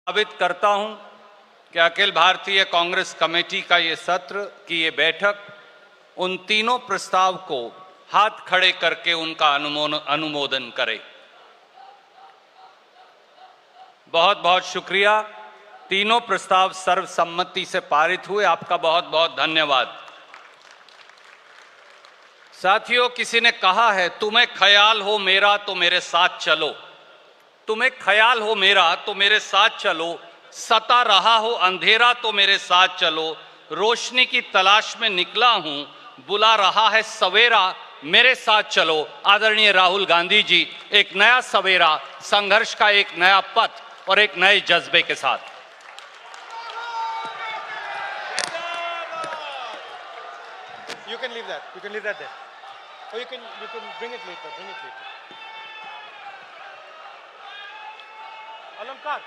साबित करता हूं कि अखिल भारतीय कांग्रेस कमेटी का ये सत्र की ये बैठक उन तीनों प्रस्ताव को हाथ खड़े करके उनका अनुमोदन करे। बहुत बहुत शुक्रिया। तीनों प्रस्ताव सर्वसम्मति से पारित हुए। आपका बहुत बहुत धन्यवाद। साथियों, किसी ने कहा है, तुम्हें ख्याल हो मेरा तो मेरे साथ चलो। तुम्हें ख्याल हो मेरा तो मेरे साथ चलो, सता रहा हो अंधेरा तो मेरे साथ चलो, रोशनी की तलाश में निकला हूं, बुला रहा है सवेरा, मेरे साथ चलो। आदरणीय राहुल गांधी जी, एक नया सवेरा, संघर्ष का एक नया पथ और एक नए जज्बे के साथ। You can leave that. You can leave that there. Or you can bring it later. Bring it later. Alamkar.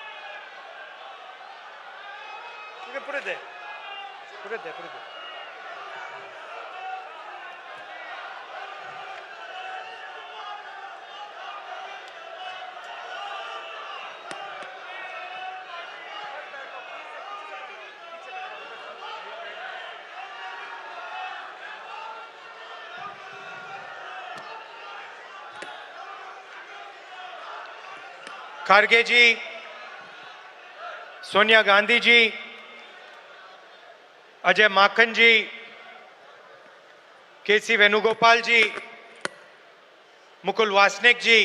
You can put it there. Put it there. Put it there. Kharge ji, Sonia Gandhi ji, Ajay Maken ji, KC Venugopal ji, Mukul Wasnik ji,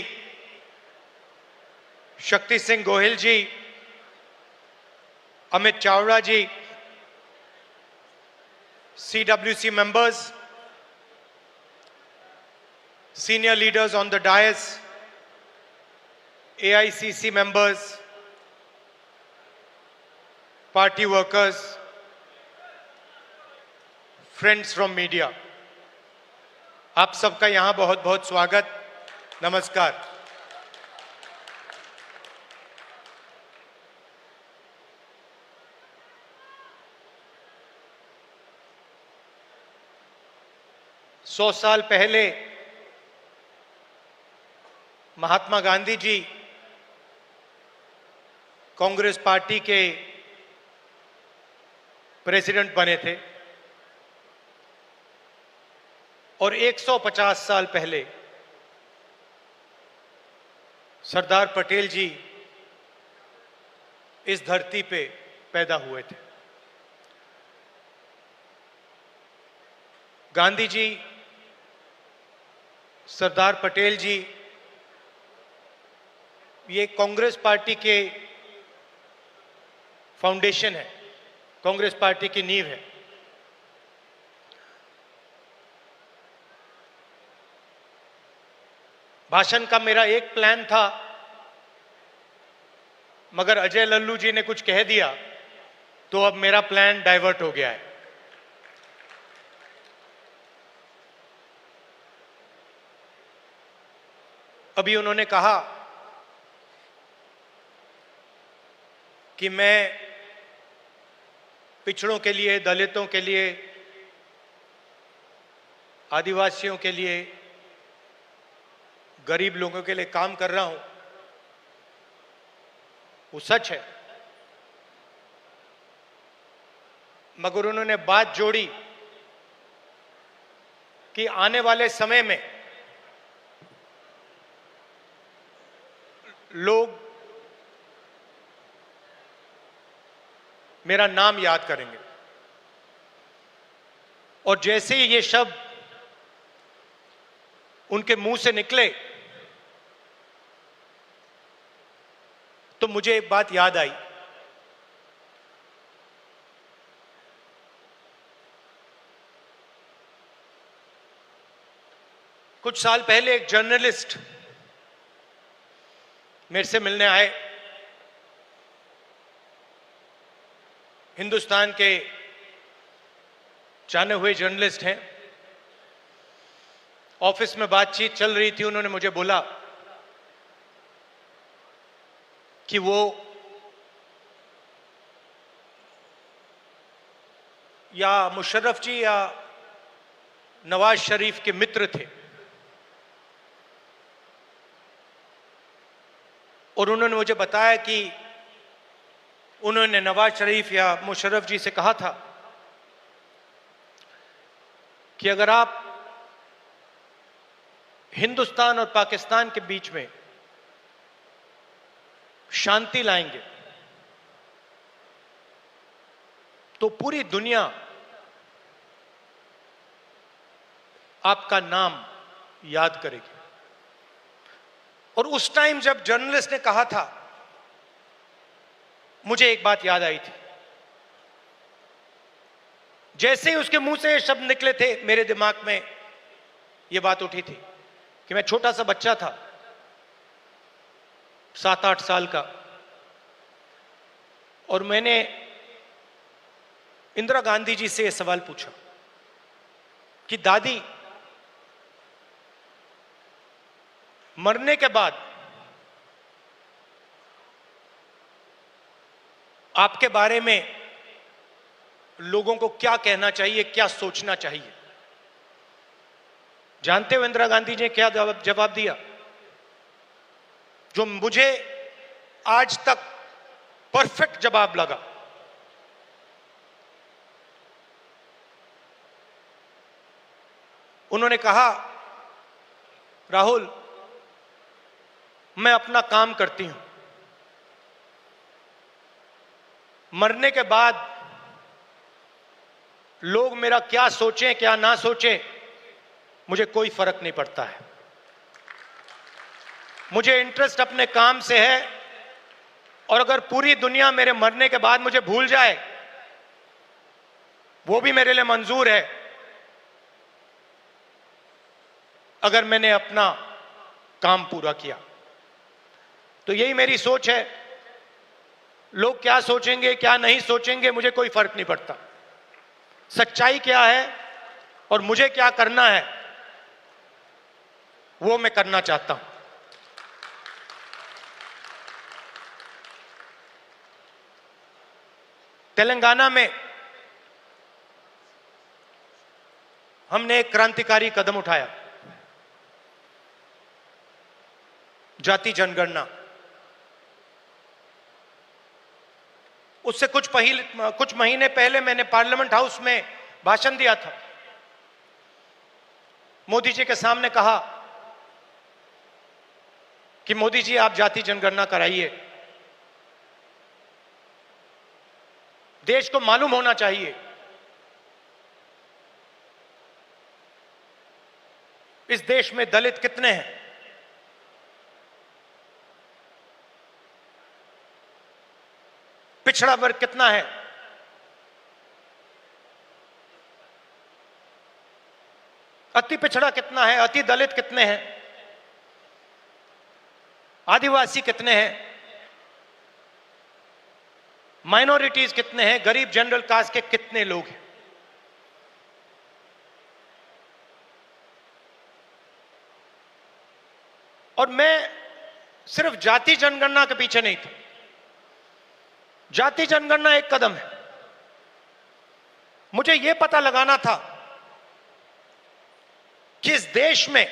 Shakti Singh Gohil ji, Amit Chavda ji, CWC members, senior leaders on the dais, AICC members, party workers, friends from media, आप सबका यहां बहुत बहुत स्वागत, नमस्कार। सौ साल पहले महात्मा गांधी जी कांग्रेस पार्टी के प्रेसिडेंट बने थे और 150 साल पहले सरदार पटेल जी इस धरती पे पैदा हुए थे। गांधी जी, सरदार पटेल जी ये कांग्रेस पार्टी के फाउंडेशन है, कांग्रेस पार्टी की नींव है। भाषण का मेरा एक प्लान था, मगर अजय लल्लू जी ने कुछ कह दिया तो अब मेरा प्लान डाइवर्ट हो गया है। अभी उन्होंने कहा कि मैं पिछड़ों के लिए, दलितों के लिए, आदिवासियों के लिए, गरीब लोगों के लिए काम कर रहा हूं। वो सच है, मगर उन्होंने बात जोड़ी कि आने वाले समय में लोग मेरा नाम याद करेंगे और जैसे ही ये शब्द उनके मुंह से निकले तो मुझे एक बात याद आई। कुछ साल पहले एक जर्नलिस्ट मेरे से मिलने आए। हिंदुस्तान के जाने हुए जर्नलिस्ट हैं। ऑफिस में बातचीत चल रही थी। उन्होंने मुझे बोला कि वो या मुशर्रफ जी या नवाज शरीफ के मित्र थे और उन्होंने मुझे बताया कि उन्होंने नवाज शरीफ या मुशर्रफ जी से कहा था कि अगर आप हिंदुस्तान और पाकिस्तान के बीच में शांति लाएंगे तो पूरी दुनिया आपका नाम याद करेगी। और उस टाइम जब जर्नलिस्ट ने कहा था, मुझे एक बात याद आई थी। जैसे ही उसके मुंह से ये शब्द निकले थे, मेरे दिमाग में ये बात उठी थी कि मैं छोटा सा बच्चा था, 7-8 साल का, और मैंने इंदिरा गांधी जी से यह सवाल पूछा कि दादी, मरने के बाद आपके बारे में लोगों को क्या कहना चाहिए, क्या सोचना चाहिए? जानते हो इंदिरा गांधी जी ने क्या जवाब दिया, जो मुझे आज तक परफेक्ट जवाब लगा। उन्होंने कहा, राहुल, मैं अपना काम करती हूं, मरने के बाद लोग मेरा क्या सोचें क्या ना सोचें, मुझे कोई फर्क नहीं पड़ता है। मुझे इंटरेस्ट अपने काम से है, और अगर पूरी दुनिया मेरे मरने के बाद मुझे भूल जाए, वो भी मेरे लिए मंजूर है, अगर मैंने अपना काम पूरा किया। तो यही मेरी सोच है। लोग क्या सोचेंगे क्या नहीं सोचेंगे, मुझे कोई फर्क नहीं पड़ता। सच्चाई क्या है और मुझे क्या करना है, वो मैं करना चाहता हूं। तेलंगाना में हमने एक क्रांतिकारी कदम उठाया, जाति जनगणना। उससे कुछ महीने पहले मैंने पार्लियामेंट हाउस में भाषण दिया था। मोदी जी के सामने कहा कि मोदी जी, आप जाति जनगणना कराइए, देश को मालूम होना चाहिए इस देश में दलित कितने हैं, पिछड़ा वर्ग कितना है, अति पिछड़ा कितना है, अति दलित कितने हैं, आदिवासी कितने हैं, माइनॉरिटीज कितने हैं, गरीब जनरल कास्ट के कितने लोग हैं। और मैं सिर्फ जाति जनगणना के पीछे नहीं था। जाति जनगणना एक कदम है। मुझे यह पता लगाना था कि इस देश में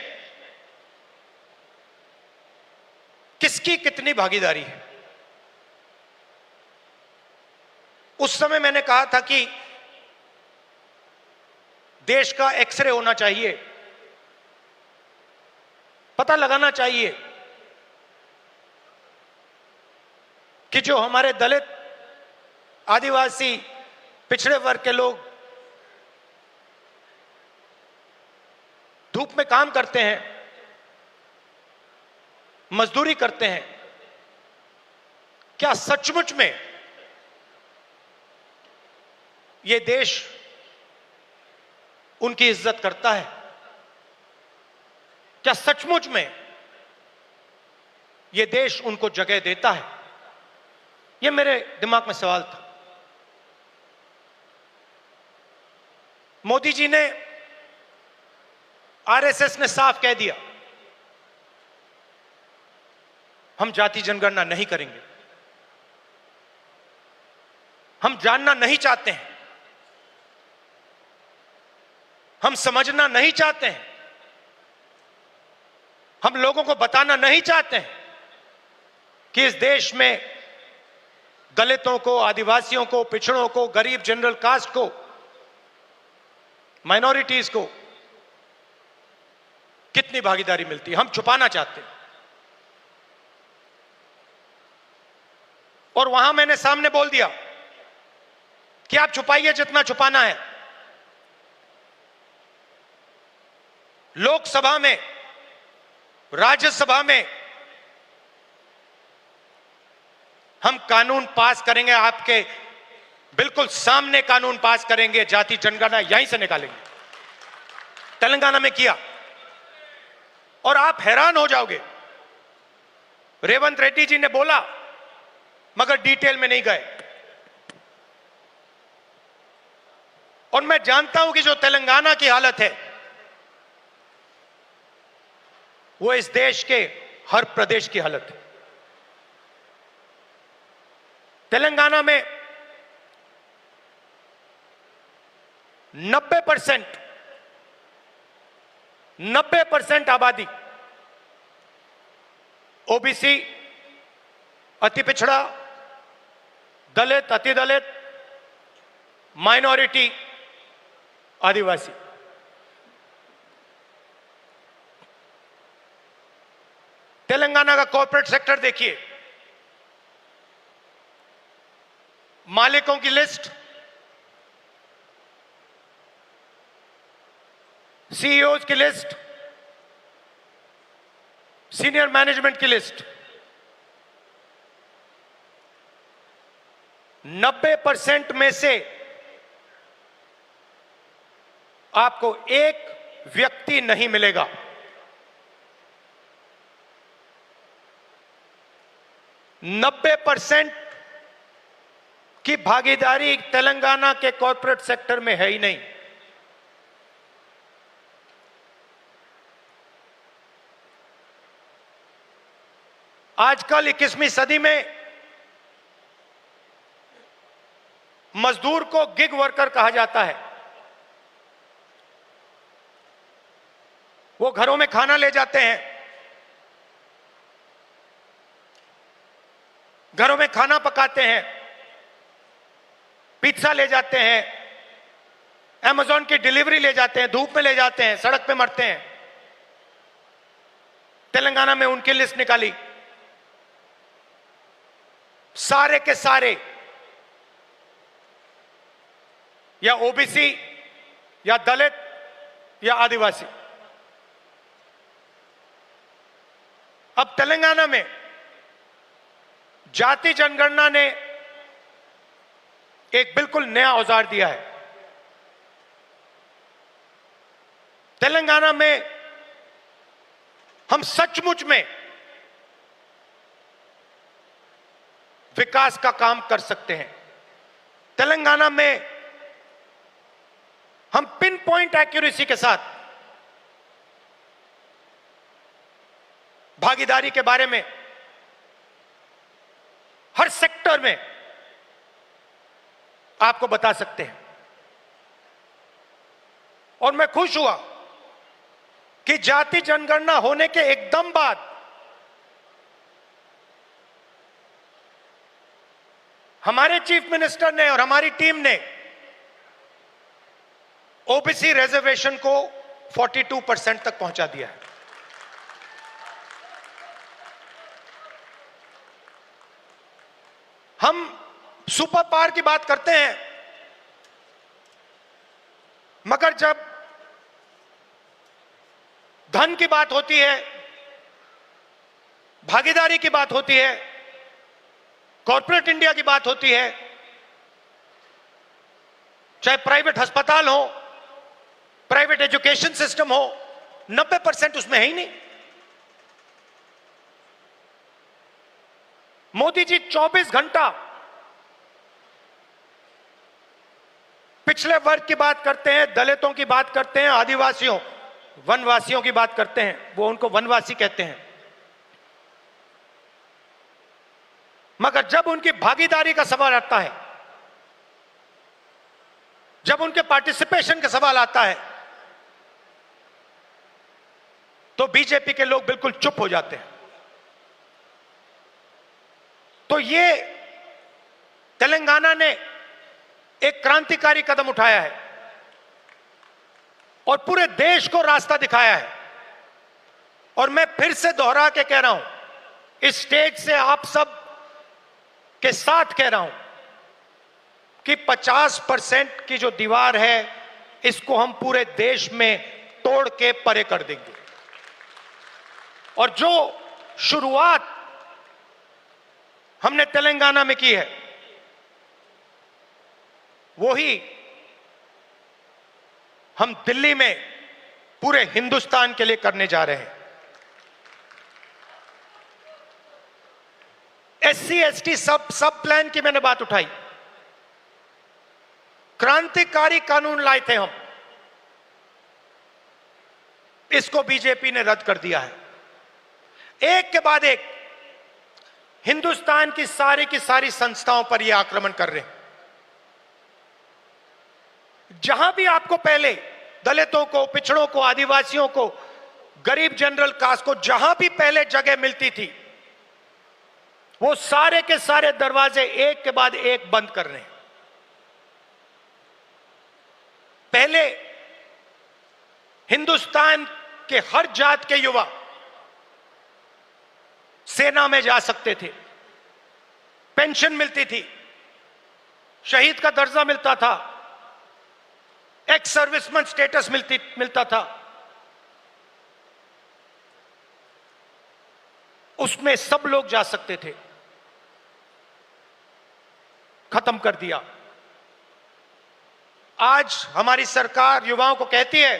किसकी कितनी भागीदारी है। उस समय मैंने कहा था कि देश का एक्सरे होना चाहिए, पता लगाना चाहिए कि जो हमारे दलित, आदिवासी, पिछड़े वर्ग के लोग धूप में काम करते हैं, मजदूरी करते हैं, क्या सचमुच में ये देश उनकी इज्जत करता है? क्या सचमुच में ये देश उनको जगह देता है? ये मेरे दिमाग में सवाल था। मोदी जी ने, आरएसएस ने साफ कह दिया, हम जाति जनगणना नहीं करेंगे, हम जानना नहीं चाहते हैं, हम समझना नहीं चाहते हैं, हम लोगों को बताना नहीं चाहते हैं कि इस देश में दलितों को, आदिवासियों को, पिछड़ों को, गरीब जनरल कास्ट को, माइनॉरिटीज को कितनी भागीदारी मिलती है, हम छुपाना चाहते हैं। और वहां मैंने सामने बोल दिया कि आप छुपाइए जितना छुपाना है। लोकसभा में, राज्यसभा में हम कानून पास करेंगे, आपके बिल्कुल सामने कानून पास करेंगे, जाति जनगणना यहीं से निकालेंगे। तेलंगाना में किया और आप हैरान हो जाओगे। रेवंत रेड्डी जी ने बोला मगर डिटेल में नहीं गए। और मैं जानता हूं कि जो तेलंगाना की हालत है वो इस देश के हर प्रदेश की हालत है। तेलंगाना में 90% आबादी ओबीसी, अति पिछड़ा, दलित, अति दलित, माइनॉरिटी, आदिवासी। तेलंगाना का कॉर्पोरेट सेक्टर देखिए, मालिकों की लिस्ट, सीईओज की लिस्ट, सीनियर मैनेजमेंट की लिस्ट, 90% में से आपको एक व्यक्ति नहीं मिलेगा। नब्बे % की भागीदारी तेलंगाना के कॉर्पोरेट सेक्टर में है ही नहीं। आजकल 21वीं सदी में मजदूर को गिग वर्कर कहा जाता है। वो घरों में खाना ले जाते हैं, घरों में खाना पकाते हैं, पिज्जा ले जाते हैं, अमेज़न की डिलीवरी ले जाते हैं, धूप में ले जाते हैं, सड़क पे मरते हैं। तेलंगाना में उनकी लिस्ट निकाली, सारे के सारे या ओबीसी या दलित या आदिवासी। अब तेलंगाना में जाति जनगणना ने एक बिल्कुल नया औजार दिया है। तेलंगाना में हम सचमुच में विकास का काम कर सकते हैं। तेलंगाना में हम पिन पॉइंट एक्यूरेसी के साथ भागीदारी के बारे में हर सेक्टर में आपको बता सकते हैं। और मैं खुश हुआ कि जाति जनगणना होने के एकदम बाद हमारे चीफ मिनिस्टर ने और हमारी टीम ने ओबीसी रिजर्वेशन को 42% तक पहुंचा दिया है। हम सुपर पावर की बात करते हैं, मगर जब धन की बात होती है, भागीदारी की बात होती है, कॉर्पोरेट इंडिया की बात होती है, चाहे प्राइवेट अस्पताल हो, प्राइवेट एजुकेशन सिस्टम हो, 90% उसमें है ही नहीं। मोदी जी 24 घंटा पिछले वर्ग की बात करते हैं, दलितों की बात करते हैं, आदिवासियों, वनवासियों की बात करते हैं। वो उनको वनवासी कहते हैं। मगर जब उनकी भागीदारी का सवाल आता है, जब उनके पार्टिसिपेशन का सवाल आता है, तो बीजेपी के लोग बिल्कुल चुप हो जाते हैं। तो ये तेलंगाना ने एक क्रांतिकारी कदम उठाया है और पूरे देश को रास्ता दिखाया है। और मैं फिर से दोहरा के कह रहा हूं, इस स्टेज से आप सब के साथ कह रहा हूं कि 50% की जो दीवार है, इसको हम पूरे देश में तोड़ के परे कर देंगे। और जो शुरुआत हमने तेलंगाना में की है, वही हम दिल्ली में पूरे हिंदुस्तान के लिए करने जा रहे हैं। एससी एसटी सब प्लान की मैंने बात उठाई। क्रांतिकारी कानून लाए थे हम, इसको बीजेपी ने रद्द कर दिया है। एक के बाद एक हिंदुस्तान की सारी संस्थाओं पर यह आक्रमण कर रहे हैं। जहां भी आपको पहले दलितों को, पिछड़ों को, आदिवासियों को, गरीब जनरल कास्ट को जहां भी पहले जगह मिलती थी, वो सारे के सारे दरवाजे एक के बाद एक बंद कर रहे हैं। पहले हिंदुस्तान के हर जात के युवा सेना में जा सकते थे, पेंशन मिलती थी, शहीद का दर्जा मिलता था, एक्स सर्विसमैन स्टेटस मिलता था। उसमें सब लोग जा सकते थे, खत्म कर दिया। आज हमारी सरकार युवाओं को कहती है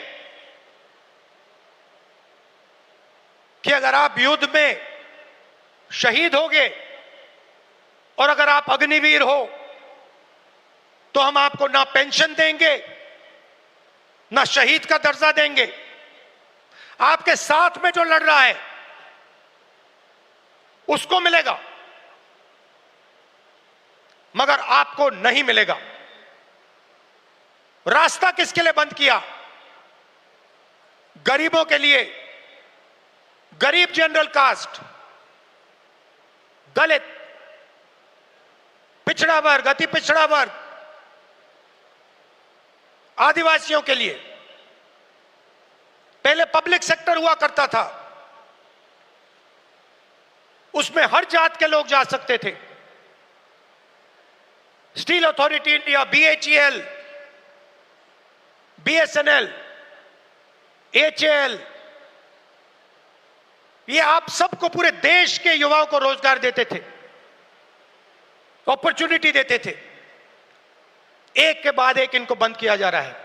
कि अगर आप युद्ध में शहीद होगे और अगर आप अग्निवीर हो तो हम आपको ना पेंशन देंगे, ना शहीद का दर्जा देंगे। आपके साथ में जो लड़ रहा है उसको मिलेगा, मगर आपको नहीं मिलेगा। रास्ता किसके लिए बंद किया? गरीबों के लिए, गरीब जनरल कास्ट, दलित, पिछड़ा वर्ग, अति पिछड़ा वर्ग, आदिवासियों के लिए। पहले पब्लिक सेक्टर हुआ करता था, उसमें हर जात के लोग जा सकते थे। Steel authority India, BHEL, BSNL, HAL, ये आप सबको, पूरे देश के युवाओं को रोजगार देते थे, अपॉर्चुनिटी देते थे। एक के बाद एक इनको बंद किया जा रहा है।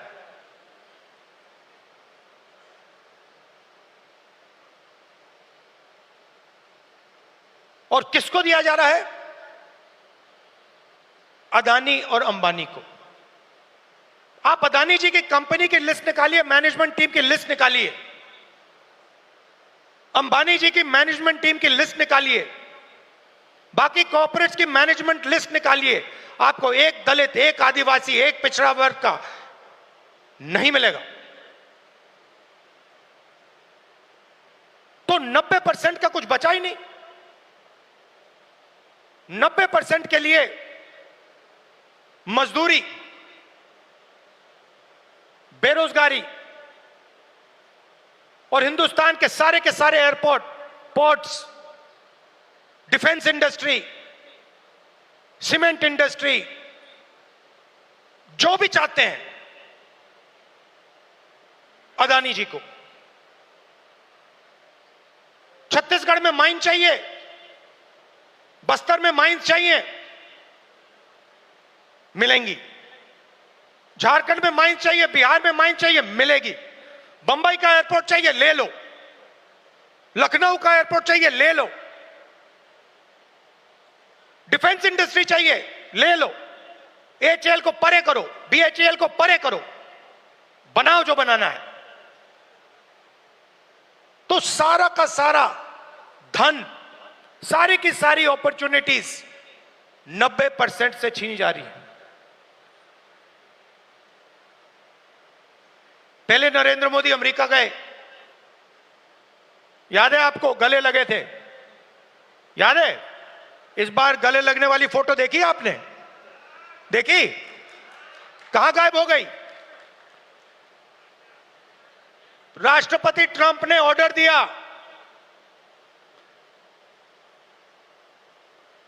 और किसको दिया जा रहा है? अदानी और अंबानी को। आप अदानी जी की कंपनी की लिस्ट निकालिए, मैनेजमेंट टीम की लिस्ट निकालिए, अंबानी जी की मैनेजमेंट टीम की लिस्ट निकालिए, बाकी कॉर्पोरेट्स की मैनेजमेंट लिस्ट निकालिए। आपको एक दलित, एक आदिवासी, एक पिछड़ा वर्ग का नहीं मिलेगा। तो 90% का कुछ बचा ही नहीं। 90% के लिए मजदूरी, बेरोजगारी, और हिंदुस्तान के सारे airport, ports, defence industry, cement industry, जो भी चाहते हैं अदानी जी को। छत्तीसगढ़ में माइन चाहिए, बस्तर में माइन चाहिए, मिलेंगी। झारखंड में माइन चाहिए, बिहार में माइन चाहिए, मिलेगी। बंबई का एयरपोर्ट चाहिए, ले लो। लखनऊ का एयरपोर्ट चाहिए, ले लो। डिफेंस इंडस्ट्री चाहिए, ले लो। एचएएल को परे करो, बीएचईएल को परे करो, बनाओ जो बनाना है। तो सारा का सारा धन, सारी की सारी अपॉर्चुनिटीज 90% से छीनी जा रही है। पहले नरेंद्र मोदी अमेरिका गए, याद है आपको? गले लगे थे, याद है? इस बार गले लगने वाली फोटो देखी आपने? देखी कहां गायब हो गई? राष्ट्रपति ट्रंप ने ऑर्डर दिया,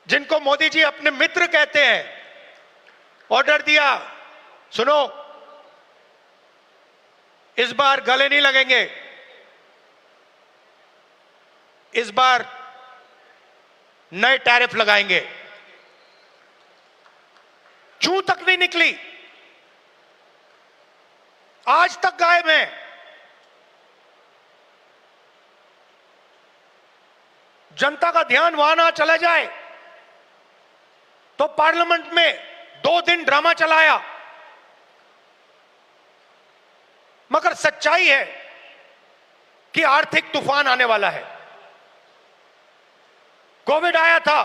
जिनको मोदी जी अपने मित्र कहते हैं, ऑर्डर दिया, सुनो, इस बार गले नहीं लगेंगे, इस बार नए टैरिफ लगाएंगे। चूं तक नहीं निकली, आज तक गायब है। जनता का ध्यान वहां ना चला जाए तो पार्लियामेंट में 2 दिन ड्रामा चलाया, मगर सच्चाई है कि आर्थिक तूफान आने वाला है। कोविड आया था,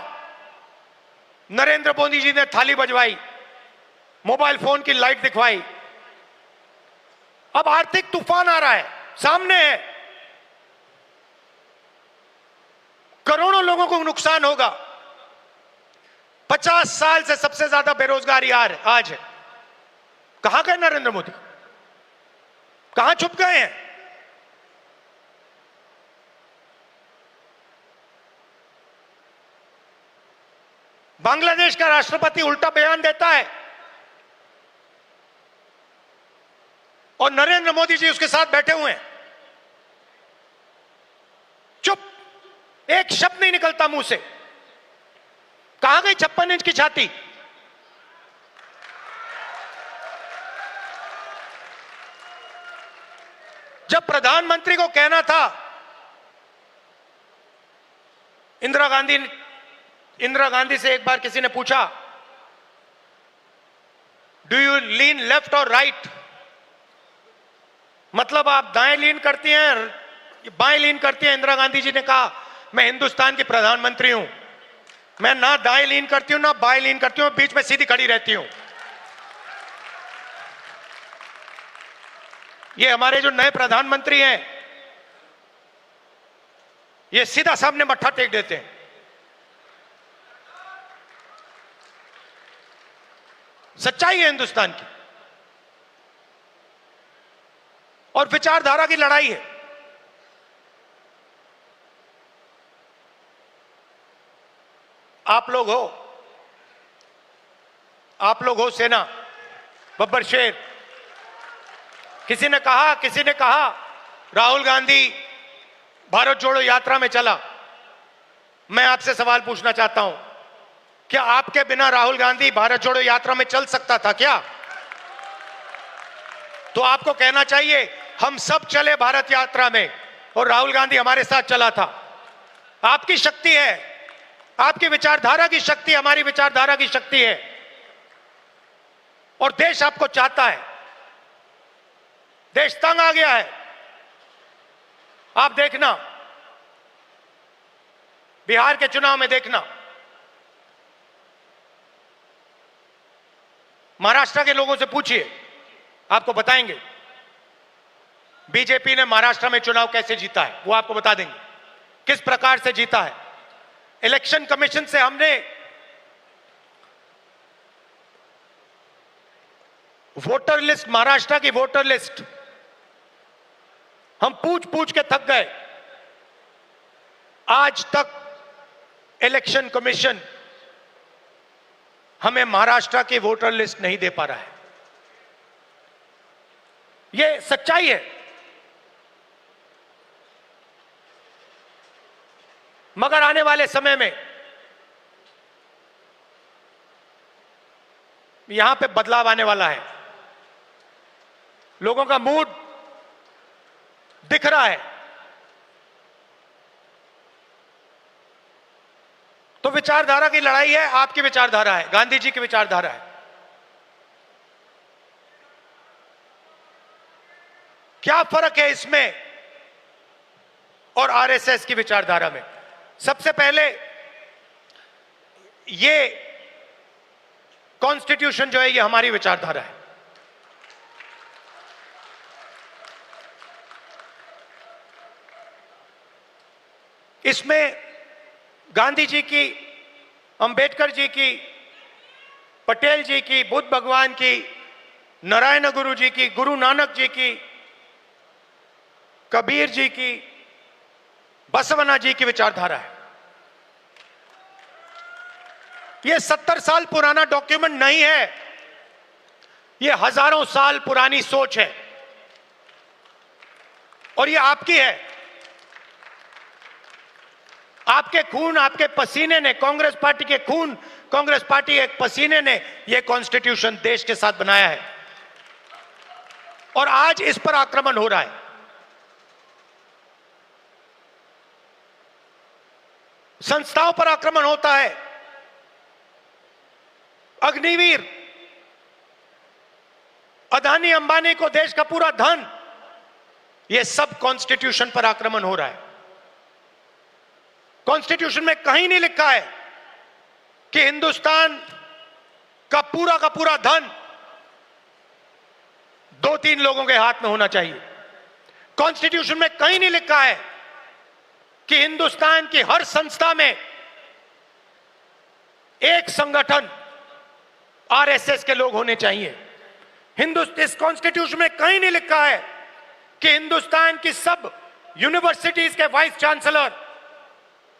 नरेंद्र मोदी जी ने थाली बजवाई, मोबाइल फोन की लाइट दिखवाई। अब आर्थिक तूफान आ रहा है, सामने है, करोड़ों लोगों को नुकसान होगा। 50 साल से सबसे ज्यादा बेरोजगारी आज है। कहां गए नरेंद्र मोदी? कहां छुप गए हैं? बांग्लादेश का राष्ट्रपति उल्टा बयान देता है और नरेंद्र मोदी जी उसके साथ बैठे हुए हैं, चुप, एक शब्द नहीं निकलता मुंह से। कहां गई 56 इंच की छाती? जब प्रधानमंत्री को कहना था, इंदिरा गांधी से एक बार किसी ने पूछा, डू यू लीन लेफ्ट और राइट, मतलब आप दाएं लीन करती हैं बाएं लीन करती हैं? इंदिरा गांधी जी ने कहा, मैं हिंदुस्तान की प्रधानमंत्री हूं, मैं ना दाएं लीन करती हूं ना बाएं लीन करती हूं, बीच में सीधी खड़ी रहती हूं। ये हमारे जो नए प्रधानमंत्री हैं, ये सीधा सामने मत्था टेक देते हैं। सच्चाई है हिंदुस्तान की, और विचारधारा की लड़ाई है। आप लोग हो सेना, बब्बर शेर। किसी ने कहा राहुल गांधी भारत जोड़ो यात्रा में चला। मैं आपसे सवाल पूछना चाहता हूं, क्या आपके बिना राहुल गांधी भारत जोड़ो यात्रा में चल सकता था क्या? तो आपको कहना चाहिए, हम सब चले भारत यात्रा में और राहुल गांधी हमारे साथ चला था। आपकी शक्ति है, आपकी विचारधारा की शक्ति हमारी विचारधारा की शक्ति है, और देश आपको चाहता है। देश तंग आ गया है। आप देखना, बिहार के चुनाव में देखना, महाराष्ट्र के लोगों से पूछिए, आपको बताएंगे बीजेपी ने महाराष्ट्र में चुनाव कैसे जीता है। वो आपको बता देंगे किस प्रकार से जीता है। इलेक्शन कमीशन से हमने वोटर लिस्ट, महाराष्ट्र की वोटर लिस्ट हम पूछ पूछ के थक गए। आज तक इलेक्शन कमीशन हमें महाराष्ट्र की वोटर लिस्ट नहीं दे पा रहा है। यह सच्चाई है। मगर आने वाले समय में यहां पे बदलाव आने वाला है। लोगों का मूड दिख रहा है। तो विचारधारा की लड़ाई है। आपकी विचारधारा है, गांधी जी की विचारधारा है। क्या फर्क है इसमें और आरएसएस की विचारधारा में? सबसे पहले, ये कॉन्स्टिट्यूशन जो है ये हमारी विचारधारा है। इसमें गांधी जी की, अंबेडकर जी की पटेल जी की, बुद्ध भगवान की, नारायण गुरु जी की, गुरु नानक जी की, कबीर जी की, बसवना जी की विचारधारा है। यह 70 साल पुराना डॉक्यूमेंट नहीं है, यह हजारों साल पुरानी सोच है और यह आपकी है। आपके खून, आपके पसीने ने, कांग्रेस पार्टी के खून, कांग्रेस पार्टी के पसीने ने यह कॉन्स्टिट्यूशन देश के साथ बनाया है और आज इस पर आक्रमण हो रहा है। संस्थाओं पर आक्रमण होता है। अग्निवीर, अदानी अंबानी को देश का पूरा धन, यह सब कॉन्स्टिट्यूशन पर आक्रमण हो रहा है। कॉन्स्टिट्यूशन में कहीं नहीं लिखा है कि हिंदुस्तान का पूरा धन 2-3 लोगों के हाथ में होना चाहिए। कॉन्स्टिट्यूशन में कहीं नहीं लिखा है कि हिंदुस्तान की हर संस्था में एक संगठन आरएसएस के लोग होने चाहिए। इस कॉन्स्टिट्यूशन में कहीं नहीं लिखा है कि हिंदुस्तान की सब यूनिवर्सिटीज के वाइस चांसलर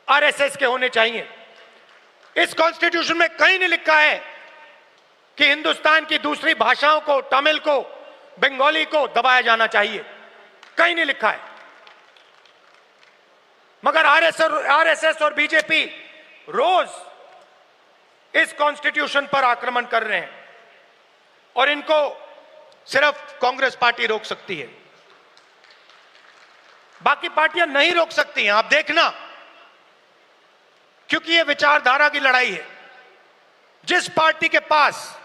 आरएसएस के होने चाहिए। इस कॉन्स्टिट्यूशन में कहीं नहीं लिखा है कि हिंदुस्तान की दूसरी भाषाओं को, तमिल को, बंगाली को दबाया जाना चाहिए, कहीं नहीं लिखा है। मगर आरएसएस और बीजेपी रोज इस कॉन्स्टिट्यूशन पर आक्रमण कर रहे हैं और इनको सिर्फ कांग्रेस पार्टी रोक सकती है, बाकी पार्टियां नहीं रोक सकती हैं। आप देखना, क्योंकि यह विचारधारा की लड़ाई है। जिस पार्टी के पास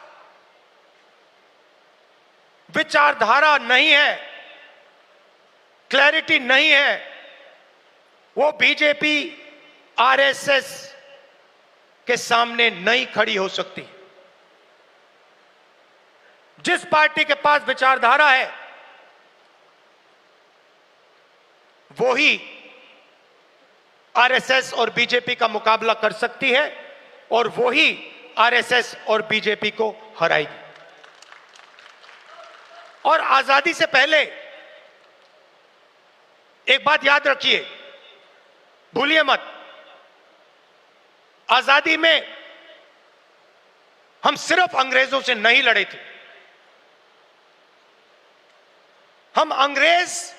विचारधारा नहीं है, क्लैरिटी नहीं है, वो बीजेपी, आरएसएस के सामने नहीं खड़ी हो सकती। जिस पार्टी के पास विचारधारा है वो ही आरएसएस और बीजेपी का मुकाबला कर सकती है और वो ही आरएसएस और बीजेपी को हराएगी। और आजादी से पहले एक बात याद रखिए, भूलिए मत, आजादी में हम सिर्फ अंग्रेजों से नहीं लड़े थे, हम अंग्रेज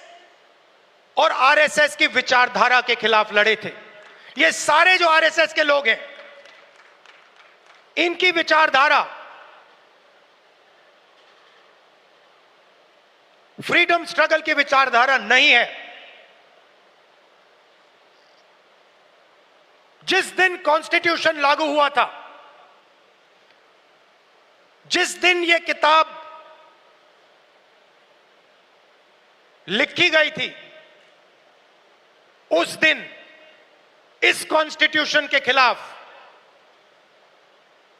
और आरएसएस की विचारधारा के खिलाफ लड़े थे। ये सारे जो आरएसएस के लोग हैं, इनकी विचारधारा फ्रीडम स्ट्रगल की विचारधारा नहीं है। जिस दिन कॉन्स्टिट्यूशन लागू हुआ था, जिस दिन यह किताब लिखी गई थी, उस दिन इस कॉन्स्टिट्यूशन के खिलाफ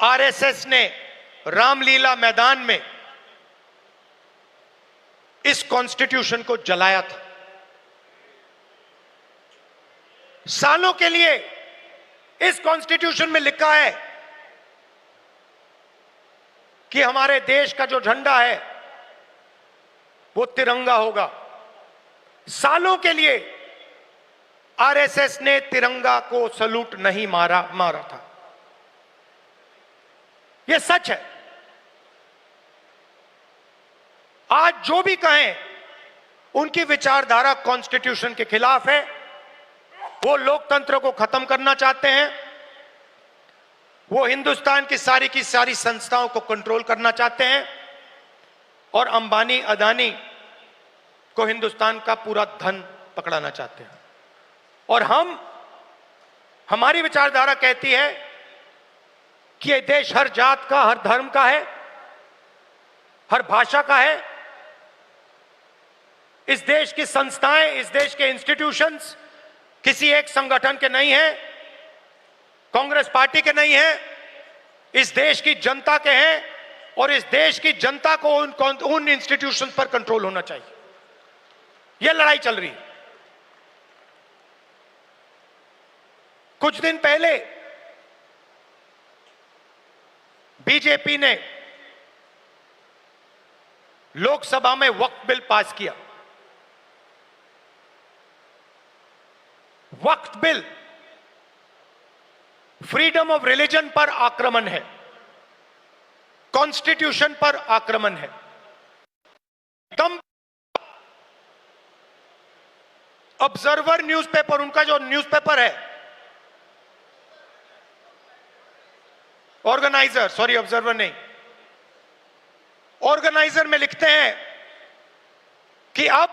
आरएसएस ने रामलीला मैदान में इस कॉन्स्टिट्यूशन को जलाया था। सालों के लिए इस कॉन्स्टिट्यूशन में लिखा है कि हमारे देश का जो झंडा है वो तिरंगा होगा। सालों के लिए आरएसएस ने तिरंगा को सलूट नहीं मारा था। यह सच है। आज जो भी कहें, उनकी विचारधारा कॉन्स्टिट्यूशन के खिलाफ है। वो लोकतंत्र को खत्म करना चाहते हैं, वो हिंदुस्तान की सारी संस्थाओं को कंट्रोल करना चाहते हैं और अंबानी अदानी को हिंदुस्तान का पूरा धन पकड़ाना चाहते हैं। और हमारी विचारधारा कहती है कि यह देश हर जात का, हर धर्म का है, हर भाषा का है। इस देश की संस्थाएं, इस देश के इंस्टीट्यूशंस किसी एक संगठन के नहीं है, कांग्रेस पार्टी के नहीं है, इस देश की जनता के हैं और इस देश की जनता को उन इंस्टीट्यूशंस पर कंट्रोल होना चाहिए। यह लड़ाई चल रही है। कुछ दिन पहले बीजेपी ने लोकसभा में वक्फ बिल पास किया। वक्फ बिल फ्रीडम ऑफ रिलीजन पर आक्रमण है, कॉन्स्टिट्यूशन पर आक्रमण है। दम ऑब्जर्वर न्यूज़पेपर, उनका जो न्यूज़पेपर है, ऑर्गेनाइजर, सॉरी ऑब्जर्वर नहीं, ऑर्गेनाइजर में लिखते हैं कि अब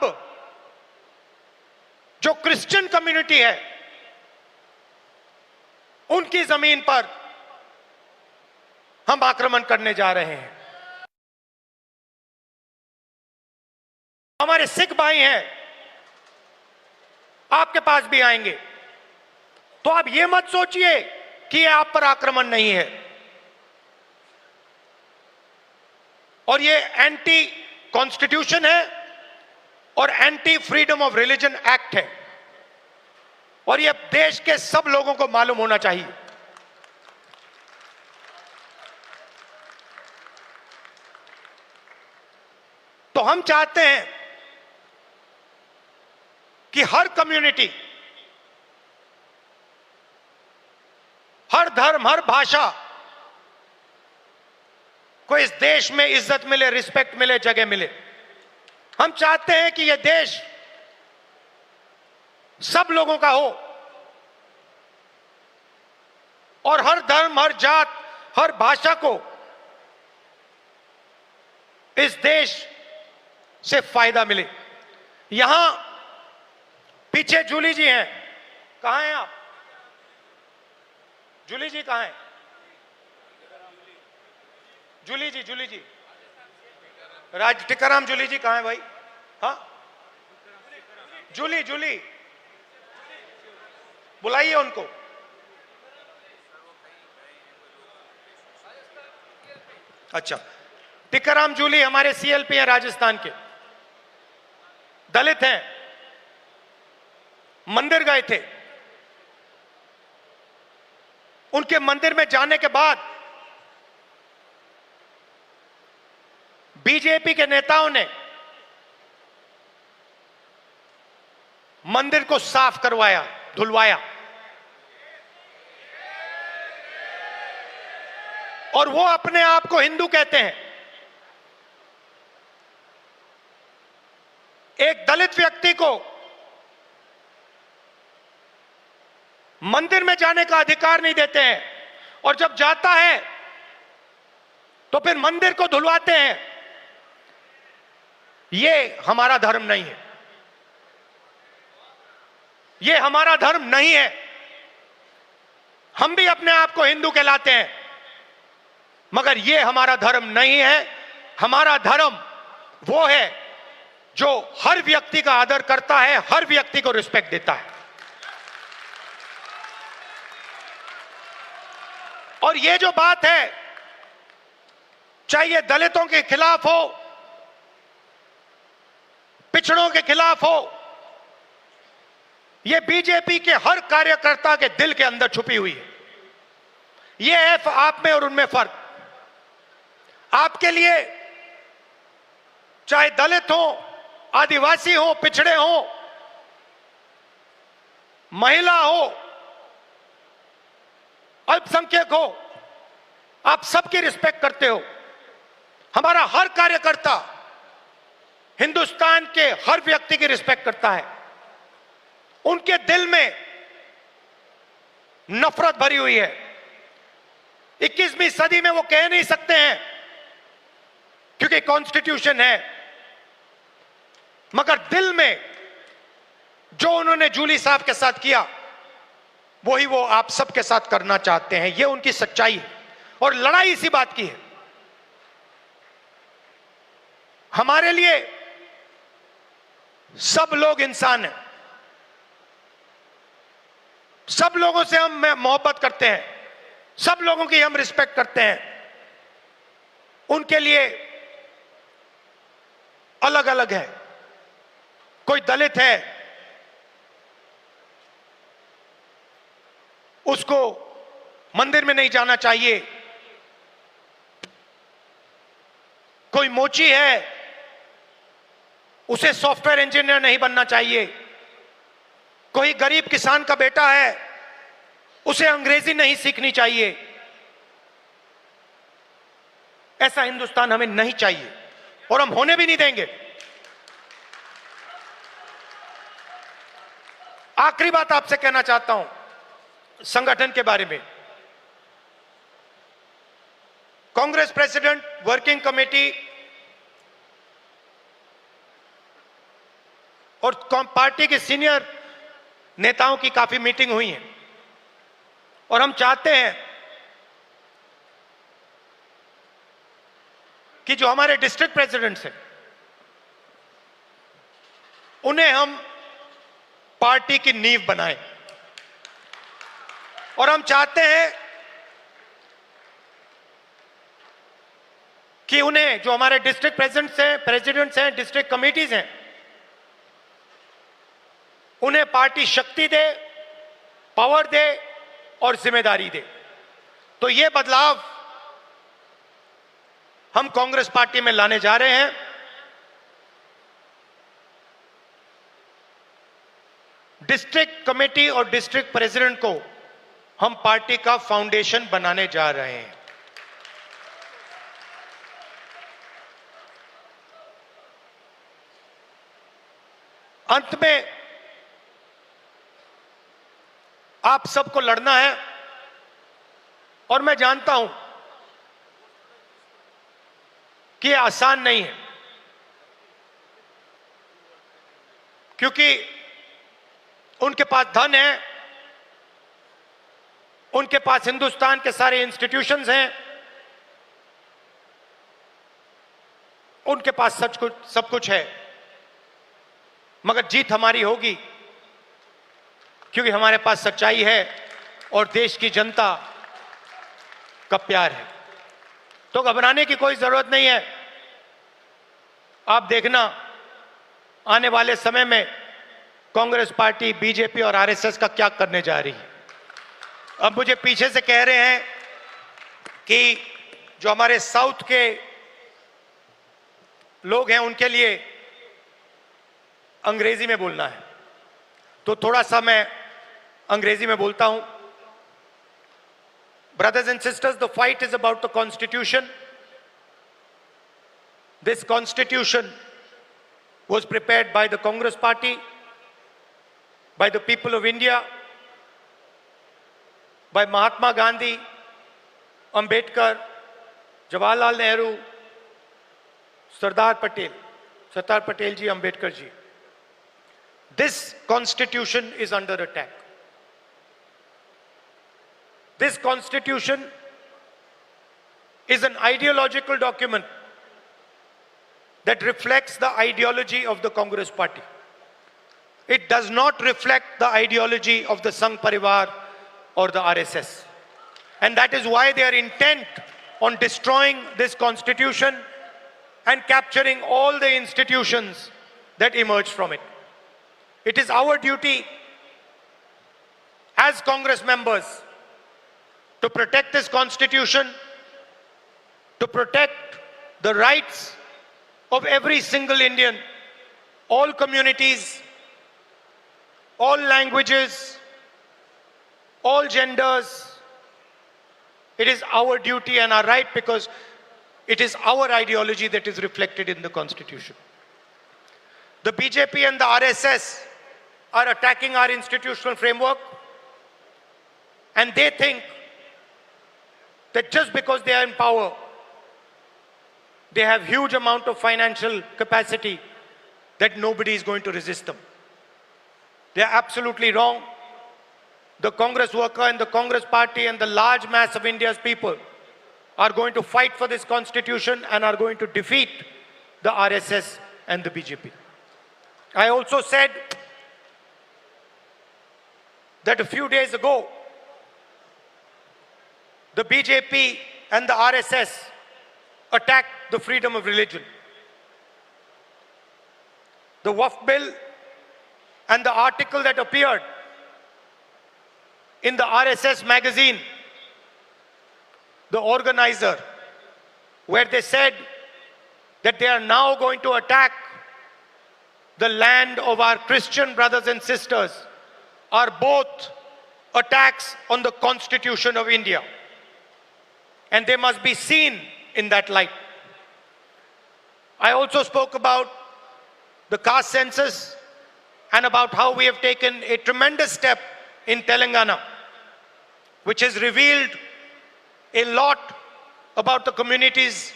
जो क्रिश्चियन कम्युनिटी है उनकी जमीन पर हम आक्रमण करने जा रहे हैं। हमारे सिख भाई हैं, आपके पास भी आएंगे, तो आप ये मत सोचिए कि ये आप पर आक्रमण नहीं है। और ये एंटी कॉन्स्टिट्यूशन है और anti freedom of religion act है, और ये देश के सब लोगों को मालूम होना चाहिए। तो हम चाहते हैं कि हर कम्युनिटी, हर धर्म, हर भाषा को इस देश में इज्जत मिले, रिस्पेक्ट मिले, जगह मिले। हम चाहते हैं कि यह देश सब लोगों का हो और हर धर्म, हर जात, हर भाषा को इस देश से फायदा मिले। यहां पीछे जूली जी हैं, कहां हैं आप? जूली जी कहां हैं? जूली जी राज टिकाराम जूली जी कहां है भाई? हाँ, जूली बुलाइए उनको। अच्छा, टिकाराम जूली हमारे सीएलपी हैं, राजस्थान के, दलित हैं, मंदिर गए थे। उनके मंदिर में जाने के बाद बीजेपी के नेताओं ने मंदिर को साफ करवाया, धुलवाया, और वो अपने आप को हिंदू कहते हैं। एक दलित व्यक्ति को मंदिर में जाने का अधिकार नहीं देते हैं, और जब जाता है तो फिर मंदिर को धुलवाते हैं। ये हमारा धर्म नहीं है, ये हमारा धर्म नहीं है। हम भी अपने आप को हिंदू कहलाते हैं, मगर ये हमारा धर्म नहीं है। हमारा धर्म वो है जो हर व्यक्ति का आदर करता है, हर व्यक्ति को रिस्पेक्ट देता है। और ये जो बात है, चाहे ये दलितों के खिलाफ हो, पिछड़ों के खिलाफ हो, ये बीजेपी के हर कार्यकर्ता के दिल के अंदर छुपी हुई है। ये है आप में और उनमें फर्क। आपके लिए चाहे दलित हो, आदिवासी हो, पिछड़े हो, महिला हो, अल्पसंख्यक हो, आप सबकी रिस्पेक्ट करते हो। हमारा हर कार्यकर्ता हिंदुस्तान के हर व्यक्ति की रिस्पेक्ट करता है। उनके दिल में नफरत भरी हुई है। 21वीं सदी में वो कह नहीं सकते हैं क्योंकि कॉन्स्टिट्यूशन है, मगर दिल में जो उन्होंने जूली साहब के साथ किया वही वो आप सबके साथ करना चाहते हैं। ये उनकी सच्चाई है, और लड़ाई इसी बात की है। हमारे लिए सब लोग इंसान हैं, सब लोगों से हम मोहब्बत करते हैं, सब लोगों की हम रिस्पेक्ट करते हैं। उनके लिए अलग अलग है। कोई दलित है, उसको मंदिर में नहीं जाना चाहिए, कोई मोची है उसे सॉफ्टवेयर इंजीनियर नहीं बनना चाहिए, कोई गरीब किसान का बेटा है उसे अंग्रेजी नहीं सीखनी चाहिए। ऐसा हिंदुस्तान हमें नहीं चाहिए और हम होने भी नहीं देंगे। आखिरी बात आपसे कहना चाहता हूं संगठन के बारे में। कांग्रेस प्रेसिडेंट, वर्किंग कमेटी और पार्टी के सीनियर नेताओं की काफी मीटिंग हुई है और हम चाहते हैं कि जो हमारे डिस्ट्रिक्ट प्रेसिडेंट्स हैं उन्हें हम पार्टी की नींव बनाएं और हम चाहते हैं कि उन्हें, जो हमारे डिस्ट्रिक्ट प्रेसिडेंट्स हैं, डिस्ट्रिक्ट कमिटीज हैं, उन्हें पार्टी शक्ति दे, पावर दे और जिम्मेदारी दे। तो ये बदलाव हम कांग्रेस पार्टी में लाने जा रहे हैं। डिस्ट्रिक्ट कमेटी और डिस्ट्रिक्ट प्रेसिडेंट को हम पार्टी का फाउंडेशन बनाने जा रहे हैं। अंत में आप सबको लड़ना है और मैं जानता हूं कि यह आसान नहीं है, क्योंकि उनके पास धन है, उनके पास हिंदुस्तान के सारे इंस्टीट्यूशंस हैं, उनके पास सब कुछ है, मगर जीत हमारी होगी क्योंकि हमारे पास सच्चाई है और देश की जनता का प्यार है। तो घबराने की कोई जरूरत नहीं है। आप देखना आने वाले समय में कांग्रेस पार्टी, बीजेपी और आरएसएस का क्या करने जा रही है। अब मुझे पीछे से कह रहे हैं कि जो हमारे साउथ के लोग हैं उनके लिए अंग्रेजी में बोलना है, तो थोड़ा सा मैं अंग्रेजी में बोलता हूं। Brothers and sisters, the fight is about the Constitution. This Constitution was prepared by the Congress Party, by the people of India, by Mahatma Gandhi, Ambedkar, Jawaharlal Nehru, Sardar Patel ji, Ambedkar ji. This Constitution is under attack. This Constitution is an ideological document that reflects the ideology of the Congress Party. It does not reflect the ideology of the Sangh Parivar or the RSS. And that is why they are intent on destroying this Constitution and capturing all the institutions that emerged from it. It is our duty as Congress members to protect this Constitution, to protect the rights of every single Indian, all communities, all languages, all genders. It is our duty and our right because it is our ideology that is reflected in the Constitution. The BJP and the RSS are attacking our institutional framework, and they think that just because they are in power, they have huge amount of financial capacity that nobody is going to resist them. They are absolutely wrong. The Congress worker and the Congress party and the large mass of India's people are going to fight for this Constitution and are going to defeat the RSS and the BJP. I also said that a few days ago, the BJP and the RSS attacked the freedom of religion. The Waqf bill and the article that appeared in the RSS magazine, The Organizer, where they said that they are now going to attack the land of our Christian brothers and sisters are both attacks on the Constitution of India. And they must be seen in that light. I also spoke about the caste census and about how we have taken a tremendous step in Telangana, which has revealed a lot about the communities